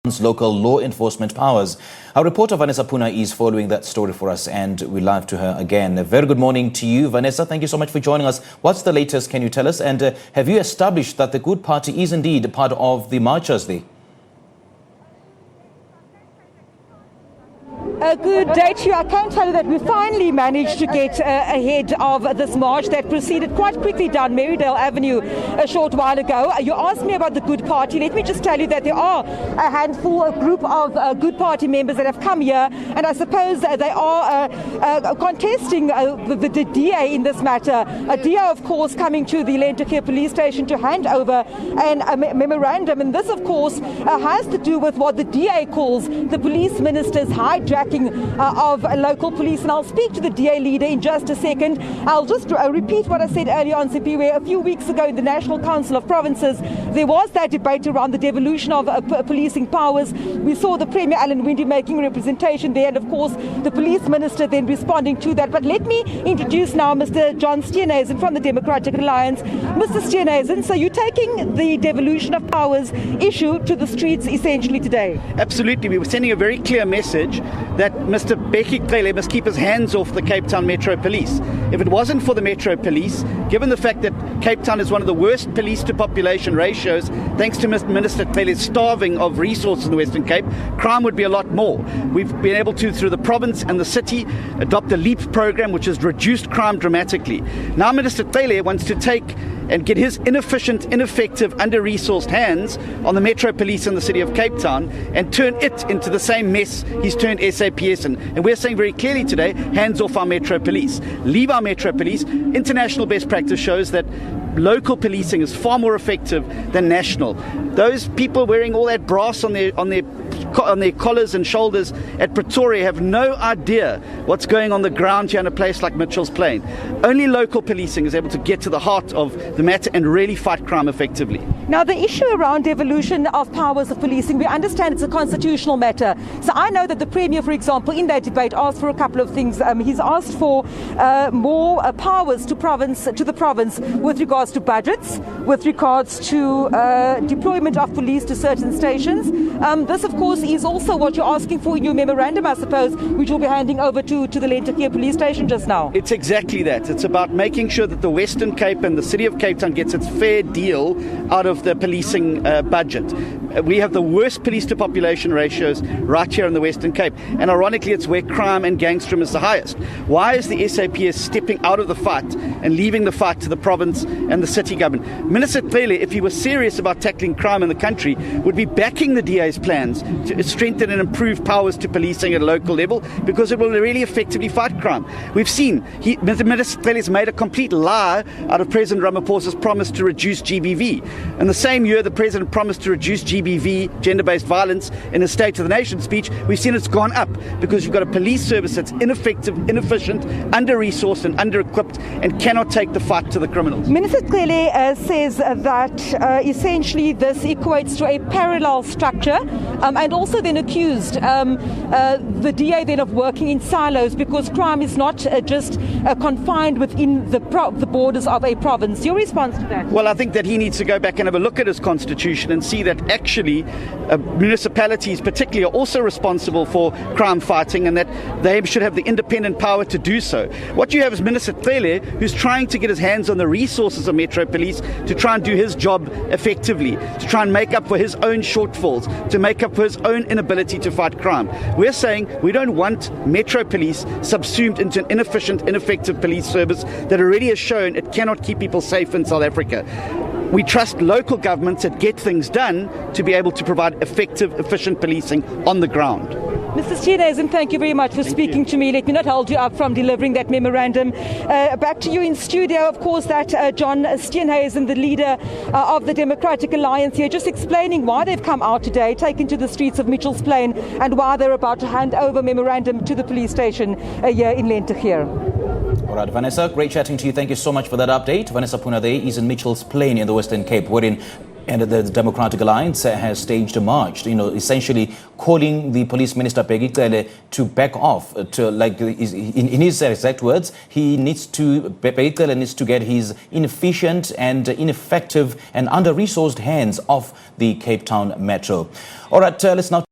local law enforcement powers. Our reporter Vanessa Poonah is following that story for us, and we live to her again. A very good morning to you, Vanessa. Thank you so much for joining us. What's the latest, can you tell us? And have you established that the Good Party is indeed part of the marchers there? A good day to you. I can tell you that we finally managed to get ahead of this march that proceeded quite quickly down Marydale Avenue a short while ago. You asked me about the Good Party. Let me just tell you that there are a group of Good Party members that have come here, and I suppose they are contesting the DA in this matter. A DA, of course, coming to the Lentegeur police station to hand over a memorandum, and this, of course, has to do with what the DA calls the Police Minister's hijacking of local police, and I'll speak to the DA leader in just a second. I'll just repeat what I said earlier on, Sipi, where a few weeks ago in the National Council of Provinces there was that debate around the devolution of policing powers. We saw the Premier Alan Winde making representation there, and of course the Police Minister then responding to that. But let me introduce now Mr. John Steenhuisen from the Democratic Alliance. Mr. Steenhuisen, so you're taking the devolution of powers issue to the streets essentially today? Absolutely. We were sending a very clear message that Mr. Bheki Cele must keep his hands off the Cape Town Metro Police. If it wasn't for the Metro Police, given the fact that Cape Town is one of the worst police to population ratios, thanks to Mr. Minister Cele's starving of resources in the Western Cape, crime would be a lot more. We've been able to, through the province and the city, adopt a LEAP program which has reduced crime dramatically. Now Minister Cele wants to take and get his inefficient, ineffective, under-resourced hands on the Metro Police in the city of Cape Town and turn it into the same mess he's turned SABC in. And we're saying very clearly today, hands off our Metro Police. Leave our Metro Police. International best practice shows that local policing is far more effective than national. Those people wearing all that brass on their collars and shoulders at Pretoria have no idea what's going on the ground here in a place like Mitchell's Plain. Only local policing is able to get to the heart of the matter and really fight crime effectively. Now, the issue around devolution of powers of policing, we understand it's a constitutional matter. So I know that the Premier, for example, in that debate asked for a couple of things. He's asked for more powers to the province with regards to budgets, with regards to deployment of police to certain stations. This, of course, is also what you're asking for in your memorandum, I suppose, which you'll be handing over to the Lentegeur police station just now. It's exactly that. It's about making sure that the Western Cape and the city of Cape Town gets its fair deal out of the policing budget. We have the worst police to population ratios right here in the Western Cape, and ironically it's where crime and gangsterism is the highest. Why is the SAPS stepping out of the fight and leaving the fight to the province and the city government? Minister Cele, if he was serious about tackling crime in the country, would be backing the DA's plans to strengthen and improve powers to policing at a local level, because it will really effectively fight crime. We've seen Minister Cele has made a complete lie out of President Ramaphosa's promise to reduce GBV. In the same year the President promised to reduce GBV, gender-based violence, in his State of the Nation speech, we've seen it's gone up because you've got a police service that's ineffective, inefficient, under-resourced and under-equipped and cannot take the fight to the criminals. Minister Cele says that essentially this equates to a parallel structure, and also then accused the DA then of working in silos because crime is not just confined within the borders of a province. Your response to that? Well, I think that he needs to go back and have a look at his constitution and see that actually municipalities particularly are also responsible for crime fighting, and that they should have the independent power to do so. What you have is Minister Cele, who's trying to get his hands on the resources of Metro Police to try and do his job effectively, to try and make up for his own shortfalls, to make up for his own inability to fight crime. We're saying we don't want Metro Police subsumed into an inefficient, ineffective police service that already has shown it cannot keep people safe in South Africa. We trust local governments that get things done to be able to provide effective, efficient policing on the ground. Mr. Steenhuisen, thank you very much for speaking to me. Let me not hold you up from delivering that memorandum. Back to you in studio, of course, that John Steenhuisen, the leader of the Democratic Alliance here, just explaining why they've come out today, taken to the streets of Mitchell's Plain, and why they're about to hand over memorandum to the police station here in Lentegeur. All right, Vanessa, great chatting to you. Thank you so much for that update. Vanessa Poonah there is in Mitchell's Plain in the Western Cape, wherein And the Democratic Alliance has staged a march, essentially calling the Police Minister Bheki Cele to back off. In his exact words, Bheki Cele needs to get his inefficient and ineffective and under-resourced hands off the Cape Town Metro. All right, let's now